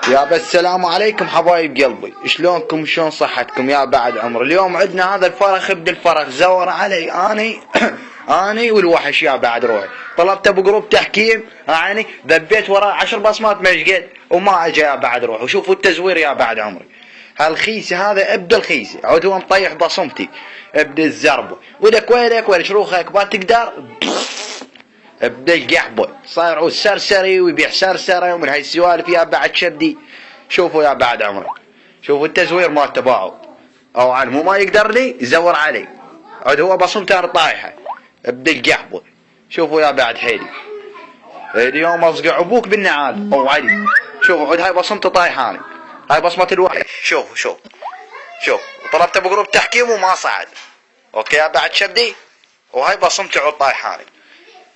يابا السلام عليكم حبايب قلبي، شلونكم شلون صحتكم يا بعد عمر؟ اليوم عندنا هذا الفرخ ابن الفرخ زور علي اني اني والوحش يا بعد روحي، طلبته بجروب تحكيم يعني ذبيت وراه 10 بصمات مشقد وما اجى يا بعد روحي، وشوفوا التزوير يا بعد عمري. هالخيسي هذا ابن الخيسي عود هو مطيح بصمتي ابن الزربه، ولك ويلك ويل شروخك ما تقدر ابدا القحبه صاير عود سرسري ويبيع سرسره ومن هاي السوالف يا بعد شبدي. شوفوا يا بعد عمري، شوفوا التزوير مال تباعه او عنه مو ما يقدر لي يزور علي عود هو بصمته طايحه ابدا القحبه. شوفوا يا بعد حيلي اليوم اصقع ابوك بالنعال او علي. شوفوا عود هاي بصمته طايحاني، هاي بصمه الوحش. شوفوا شوف طلبته بجروب تحكيم وما صعد. اوكي يا بعد شبدي، وهاي بصمته عود طايحاني.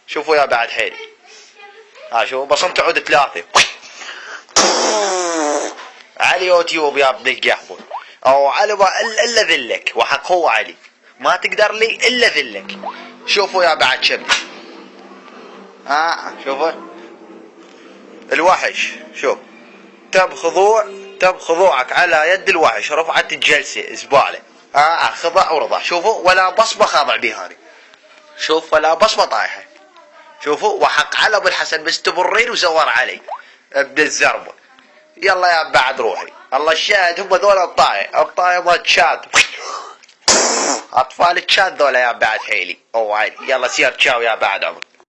شوفوا يا بعد حيلي، شوفوا بصمته عود 3 علي يوتيوب يا ابن القحبه او علي الا ذلك وحق هو علي ما تقدر لي الا ذلك. شوفوا يا بعد شبدي شوفوا الوحش. شوف تب خضوعك على يد الوحش، رفعت الجلسه زباله. خضع ورضع. شوفوا ولا بصمه خاضع بها هذه، شوف ولا بصمه طايحه. شوفوا وحق على ابو الحسن مستمرين وزور علي ابن الزربه. يلا يا بعد روحي، الله الشاهد هم ذولا الطاية مال تشاد اطفال تشاد ذولا يا بعد حيلي او عادي. يلا سير تشاو يا بعد عمر.